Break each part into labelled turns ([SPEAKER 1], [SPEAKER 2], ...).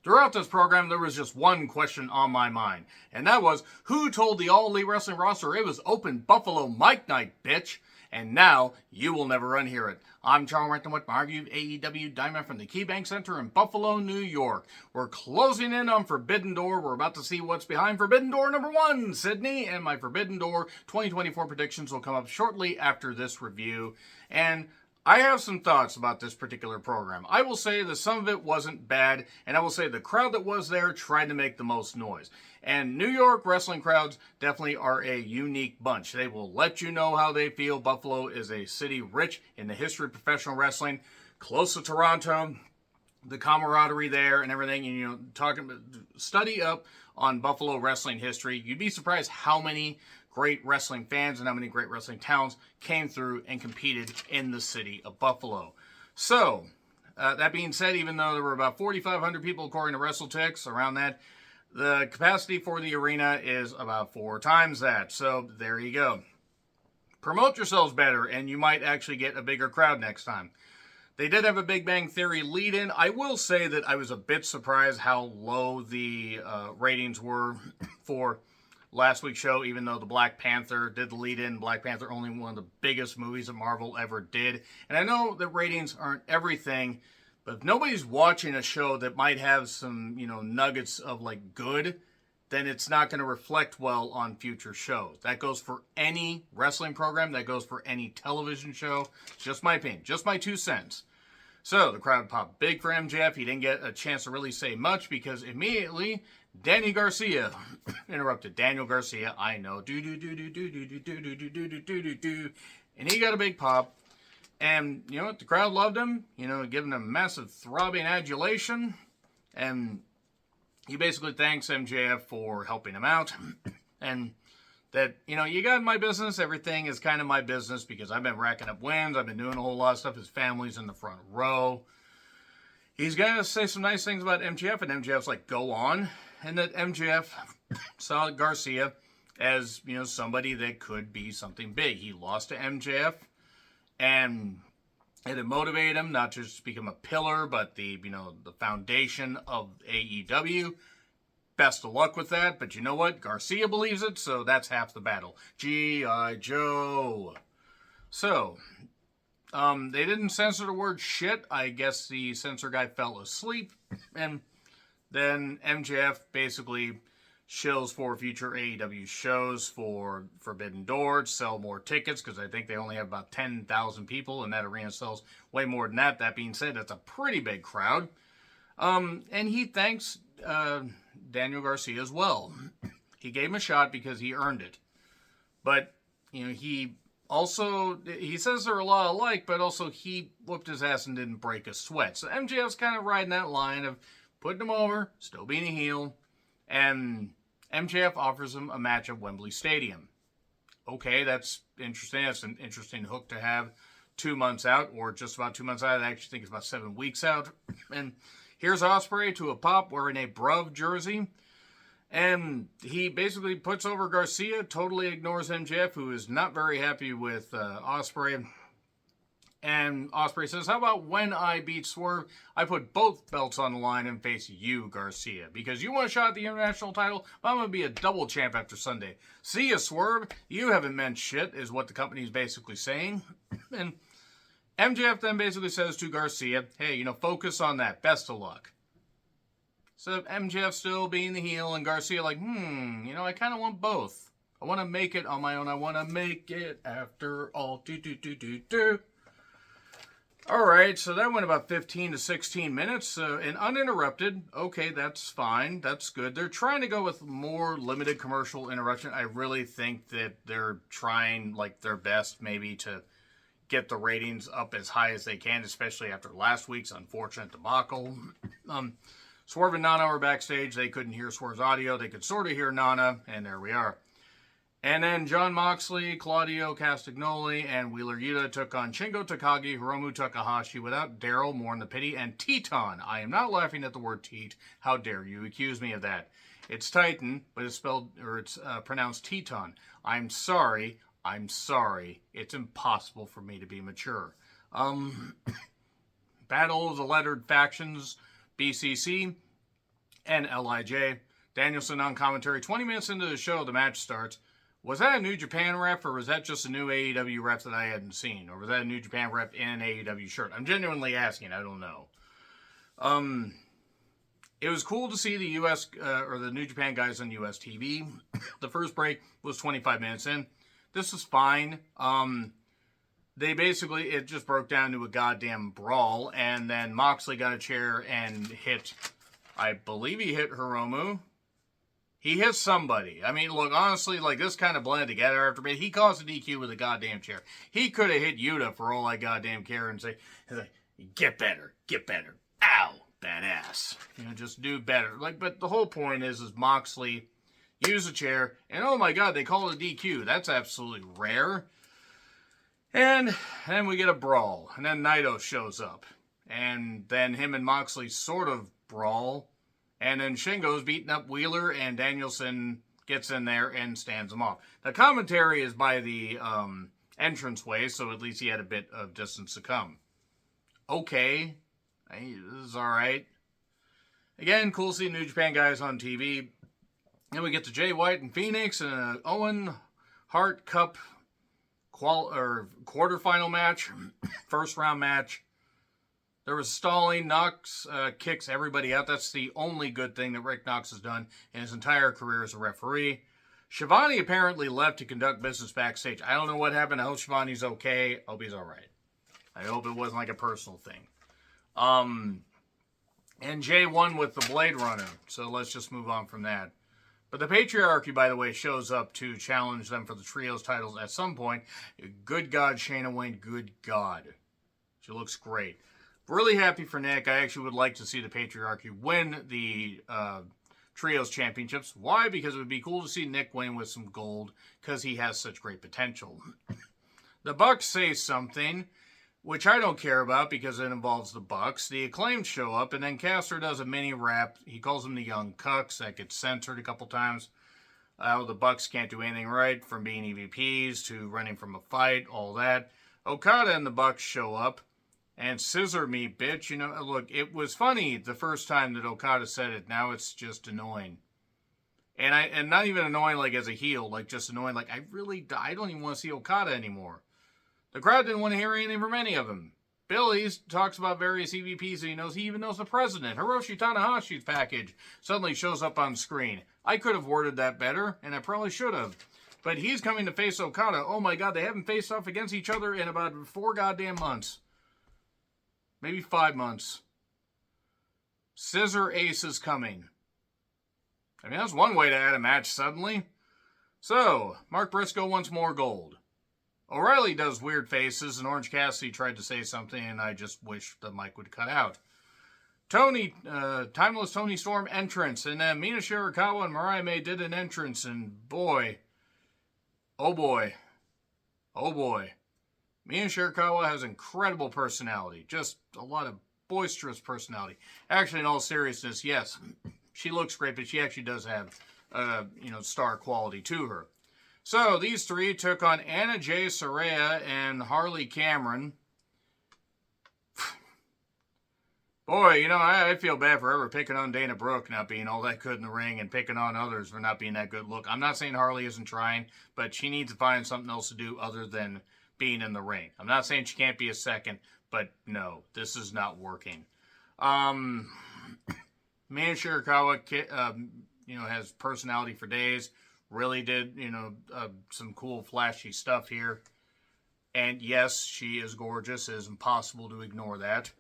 [SPEAKER 1] Throughout this program, there was just one question on my mind, and that was, who told the All Elite Wrestling roster it was open Buffalo Mike Night, bitch? And now, you will never unhear it. I'm Charles Renton with my review of AEW Dynamite from the KeyBank Center in Buffalo, New York. We're closing in on Forbidden Door. We're about to see what's behind Forbidden Door number 1, Sydney, and my Forbidden Door 2024 predictions will come up shortly after this review. And I have some thoughts about this particular program. I will say that some of it wasn't bad, and I will say the crowd that was there tried to make the most noise. And New York wrestling crowds definitely are a unique bunch. They will let you know how they feel. Buffalo is a city rich in the history of professional wrestling, close to Toronto, the camaraderie there and everything. And, study up on Buffalo wrestling history. You'd be surprised how many great wrestling fans and how many great wrestling talents came through and competed in the city of Buffalo. So, that being said, even though there were about 4,500 people according to WrestleTix, around that, the capacity for the arena is about 4 times that. So, there you go. Promote yourselves better, and you might actually get a bigger crowd next time. They did have a Big Bang Theory lead-in. I will say that I was a bit surprised how low the ratings were for last week's show, even though the Black Panther did the lead-in. Black Panther, only one of the biggest movies that Marvel ever did. And I know that ratings aren't everything, but if nobody's watching a show that might have some, nuggets of, good, then it's not going to reflect well on future shows. That goes for any wrestling program. That goes for any television show. It's just my opinion. Just my 2 cents. So, the crowd popped big for MJF. He didn't get a chance to really say much because immediately Danny Garcia interrupted. Daniel Garcia, I know, and he got a big pop. And you know what? The crowd loved him. Giving him massive throbbing adulation, and he basically thanks MJF for helping him out, and that you got my business. Everything is kind of my business because I've been racking up wins. I've been doing a whole lot of stuff. His family's in the front row. He's going to say some nice things about MJF, and MJF's like, go on. And that MJF saw Garcia as, somebody that could be something big. He lost to MJF, and it motivated him not just to become a pillar, but the foundation of AEW. Best of luck with that, but you know what? Garcia believes it, so that's half the battle. G.I. Joe. So, they didn't censor the word shit. I guess the censor guy fell asleep, and then MJF basically shills for future AEW shows for Forbidden Door to sell more tickets, because I think they only have about 10,000 people, and that arena sells way more than that. That being said, that's a pretty big crowd. And he thanks Daniel Garcia as well. He gave him a shot because he earned it. But, he says they're a lot alike, but also he whooped his ass and didn't break a sweat. So MJF's kind of riding that line of putting him over, still being a heel, and MJF offers him a match at Wembley Stadium. Okay, that's interesting. That's an interesting hook to have 2 months out, or just about 2 months out. I actually think it's about 7 weeks out. And here's Ospreay to a pop wearing a Bruv jersey. And he basically puts over Garcia, totally ignores MJF, who is not very happy with Ospreay. And Ospreay says, how about when I beat Swerve, I put both belts on the line and face you, Garcia. Because you want a shot at the international title, I'm going to be a double champ after Sunday. See ya, Swerve. You haven't meant shit, is what the company's basically saying. And MJF then basically says to Garcia, hey, focus on that. Best of luck. So MJF still being the heel, and Garcia like, I kind of want both. I want to make it on my own. I want to make it after all. Alright, so that went about 15 to 16 minutes, and uninterrupted. Okay, that's fine. That's good. They're trying to go with more limited commercial interruption. I really think that they're trying, their best, maybe, to get the ratings up as high as they can, especially after last week's unfortunate debacle. Swerve and Nana were backstage. They couldn't hear Swerve's audio. They could sort of hear Nana, and there we are. And then Jon Moxley, Claudio Castagnoli, and Wheeler Yuta took on Shingo Takagi, Hiromu Takahashi without Daryl, Mourn the Pity, and Teton. I am not laughing at the word teat. How dare you accuse me of that? It's Titan, but it's pronounced Teton. I'm sorry. It's impossible for me to be mature. Battle of the Lettered Factions, BCC. and LIJ. Danielson on commentary. 20 minutes into the show, the match starts. Was that a New Japan ref, or was that just a new AEW ref that I hadn't seen? Or was that a New Japan ref in an AEW shirt? I'm genuinely asking. I don't know. It was cool to see the US, or the New Japan guys on US TV. The first break was 25 minutes in. This was fine. They basically, it just broke down to a goddamn brawl, and then Moxley got a chair and hit, I believe he hit Hiromu. He hit somebody. I mean, look, honestly, like, this kind of blended together after a bit. He caused a DQ with a goddamn chair. He could have hit Yuta for all I goddamn care and say, get better, ow, badass. You know, just do better. Like, but the whole point is Moxley used a chair, and oh my god, they call it a DQ. That's absolutely rare. And then we get a brawl, and then Naito shows up. And then him and Moxley sort of brawl. And then Shingo's beating up Wheeler, and Danielson gets in there and stands him off. The commentary is by the entranceway, so at least he had a bit of distance to come. Okay. This is alright. Again, cool seeing New Japan guys on TV. Then we get to Jay White and Phoenix and an Owen Hart Cup quarterfinal match. First round match. There was stalling. Knox kicks everybody out. That's the only good thing that Rick Knox has done in his entire career as a referee. Shivani apparently left to conduct business backstage. I don't know what happened. I hope Shivani's okay. I hope he's all right. I hope it wasn't like a personal thing. And Jay won with the Blade Runner. So let's just move on from that. But the Patriarchy, by the way, shows up to challenge them for the Trios titles at some point. Good God, Shayna Wayne. Good God. She looks great. Really happy for Nick. I actually would like to see the Patriarchy win the Trios Championships. Why? Because it would be cool to see Nick win with some gold, because he has such great potential. The Bucks say something, which I don't care about because it involves the Bucks. The Acclaimed show up, and then Caster does a mini rap. He calls them the Young Cucks. That gets censored a couple times. The Bucks can't do anything right, from being EVPs to running from a fight, all that. Okada and the Bucks show up. And scissor me, bitch. You know, look, it was funny the first time that Okada said it. Now it's just annoying. And not even annoying like as a heel, like just annoying. Like, I don't even want to see Okada anymore. The crowd didn't want to hear anything from any of them. Billy talks about various EVPs and he even knows the president. Hiroshi Tanahashi's package suddenly shows up on screen. I could have worded that better, and I probably should have. But he's coming to face Okada. Oh my god, they haven't faced off against each other in about 4 goddamn months. Maybe 5 months. Scissor Ace is coming. I mean, that's one way to add a match suddenly. So, Mark Briscoe wants more gold. O'Reilly does weird faces, and Orange Cassidy tried to say something, and I just wish the mic would cut out. Timeless Tony Storm entrance, and then Mina Shirakawa and Mariah May did an entrance, and boy, oh boy, Mina Shirakawa has incredible personality. Just a lot of boisterous personality. Actually, in all seriousness, yes, she looks great, but she actually does have, star quality to her. So, these three took on Anna Jay Saraya and Harley Cameron. Boy, I feel bad for ever picking on Dana Brooke not being all that good in the ring and picking on others for not being that good. Look, I'm not saying Harley isn't trying, but she needs to find something else to do other than being in the ring. I'm not saying she can't be a second, but no, this is not working. Mina Shirakawa, has personality for days. Really did, some cool, flashy stuff here. And yes, she is gorgeous. It is impossible to ignore that.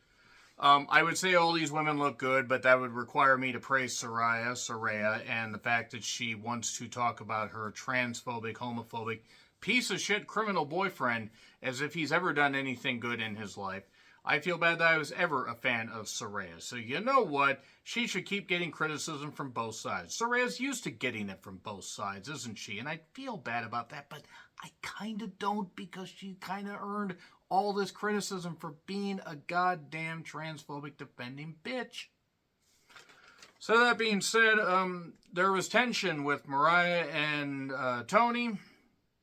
[SPEAKER 1] I would say all these women look good, but that would require me to praise Saraya, and the fact that she wants to talk about her transphobic, homophobic, piece of shit criminal boyfriend as if he's ever done anything good in his life. I feel bad that I was ever a fan of Saraya. So you know what? She should keep getting criticism from both sides. Saraya's used to getting it from both sides, isn't she? And I feel bad about that, but I kind of don't, because she kind of earned all this criticism for being a goddamn transphobic defending bitch. So that being said, there was tension with Mariah and Tony.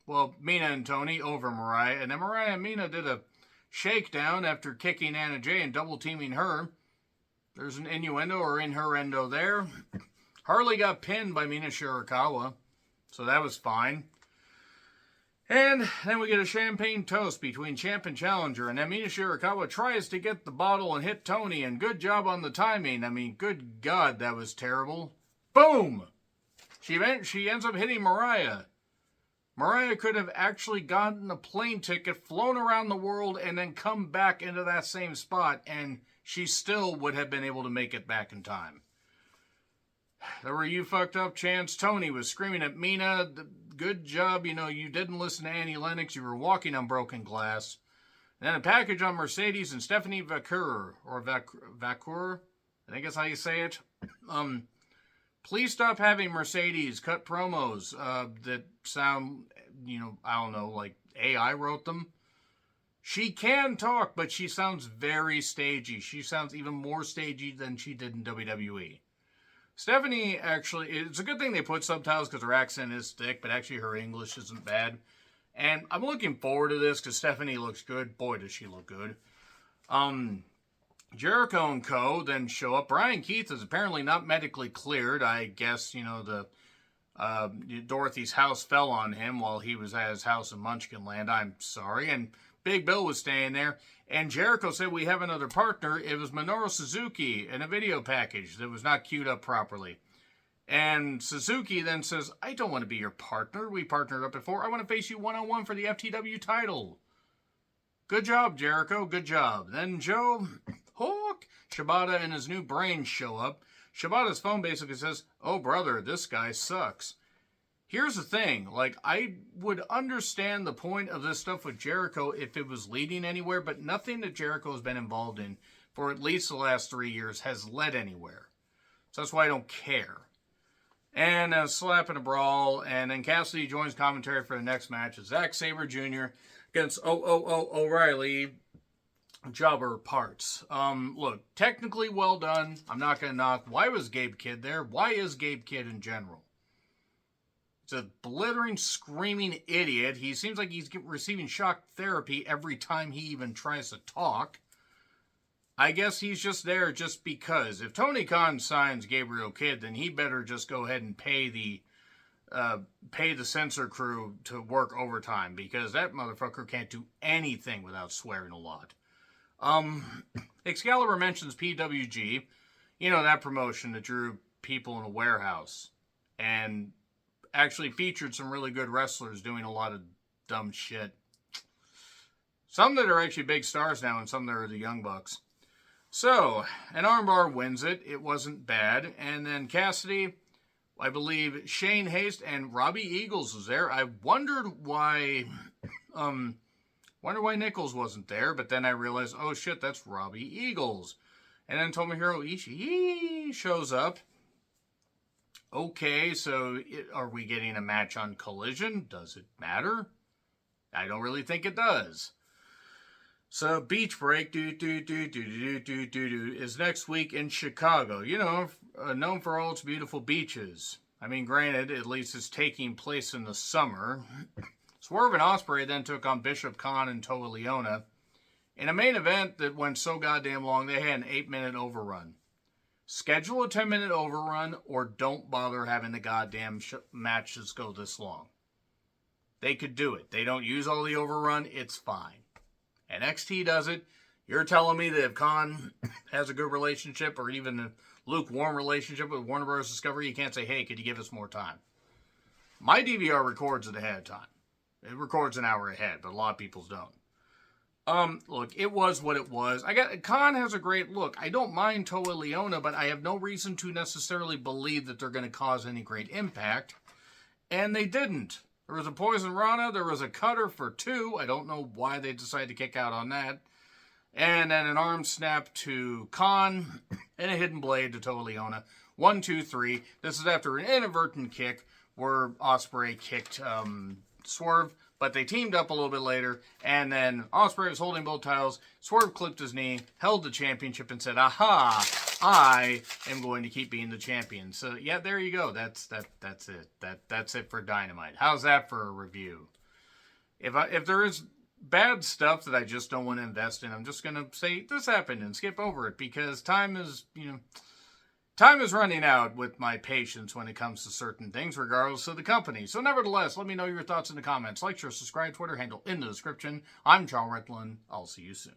[SPEAKER 1] Well, Mina and Tony over Mariah. And then Mariah and Mina did a shakedown after kicking Anna Jay and double teaming her. There's an innuendo or in her endo there. Harley got pinned by Mina Shirakawa, so that was fine. And then we get a champagne toast between champ and challenger, and then Mina Shirakawa tries to get the bottle and hit Tony, and good job on the timing. I mean, good God, that was terrible. Boom! She ends up hitting Mariah. Mariah could have actually gotten a plane ticket, flown around the world, and then come back into that same spot, and she still would have been able to make it back in time. There were you fucked up chants. Tony was screaming at Mina. Good job, you didn't listen to Annie Lennox. You were walking on broken glass. And then a package on Mercedes and Stephanie Vacour, or Vacour, I think that's how you say it. Please stop having Mercedes cut promos that sound, I don't know, like AI wrote them. She can talk, but she sounds very stagey. She sounds even more stagey than she did in WWE. Stephanie, actually, it's a good thing they put subtitles because her accent is thick, but actually her English isn't bad. And I'm looking forward to this because Stephanie looks good. Boy, does she look good. Jericho and Co. then show up. Brian Keith is apparently not medically cleared. I guess, Dorothy's house fell on him while he was at his house in Munchkinland. I'm sorry. And Big Bill was staying there. And Jericho said, we have another partner. It was Minoru Suzuki in a video package that was not queued up properly. And Suzuki then says, I don't want to be your partner. We partnered up before. I want to face you one-on-one for the FTW title. Good job, Jericho. Good job. Then Joe Hawk, Shibata and his new brain show up. Shibata's phone basically says, oh, brother, this guy sucks. Here's the thing, I would understand the point of this stuff with Jericho if it was leading anywhere, but nothing that Jericho has been involved in for at least the last 3 years has led anywhere. So that's why I don't care. And a slap and a brawl, and then Cassidy joins commentary for the next match. It's Zack Sabre Jr. against O'Reilly, Jobber Parts. Look, technically well done. I'm not going to knock. Why was Gabe Kidd there? Why is Gabe Kidd in general? He's a blithering, screaming idiot. He seems like he's receiving shock therapy every time he even tries to talk. I guess he's just there just because. If Tony Khan signs Gabriel Kidd, then he better just go ahead and pay the censor crew to work overtime, because that motherfucker can't do anything without swearing a lot. Excalibur mentions PWG, that promotion that drew people in a warehouse, and actually featured some really good wrestlers doing a lot of dumb shit. Some that are actually big stars now, and some that are the Young Bucks. So, an armbar wins it. It wasn't bad. And then Cassidy, I believe Shane Haste and Robbie Eagles was there. I wondered why Nichols wasn't there, but then I realized, oh shit, that's Robbie Eagles. And then Tomohiro Ishii shows up. Okay, so are we getting a match on Collision? Does it matter? I don't really think it does. So, Beach Break is next week in Chicago. Known for all its beautiful beaches. I mean, granted, at least it's taking place in the summer. Swerve and Ospreay then took on Bishop Khan and Toa Leona in a main event that went so goddamn long they had an 8-minute overrun. Schedule a 10-minute overrun, or don't bother having the goddamn matches go this long. They could do it. They don't use all the overrun. It's fine. NXT does it. You're telling me that if Khan has a good relationship, or even a lukewarm relationship with Warner Bros. Discovery, you can't say, hey, could you give us more time? My DVR records it ahead of time. It records an hour ahead, but a lot of people's don't. Look, it was what it was. Khan has a great look. I don't mind Toa Leona, but I have no reason to necessarily believe that they're going to cause any great impact. And they didn't. There was a Poison Rana. There was a cutter for 2. I don't know why they decided to kick out on that. And then an arm snap to Khan and a hidden blade to Toa Leona. 1, 2, 3. This is after an inadvertent kick where Ospreay kicked Swerve. But they teamed up a little bit later, and then Ospreay was holding both titles. Swerve clipped his knee, held the championship, and said, aha, I am going to keep being the champion. So, yeah, there you go. That's it. That's it for Dynamite. How's that for a review? If there is bad stuff that I just don't want to invest in, I'm just going to say this happened and skip over it, because time Time is running out with my patience when it comes to certain things, regardless of the company. So nevertheless, let me know your thoughts in the comments. Like, share, subscribe, Twitter handle in the description. I'm John Ritlin. I'll see you soon.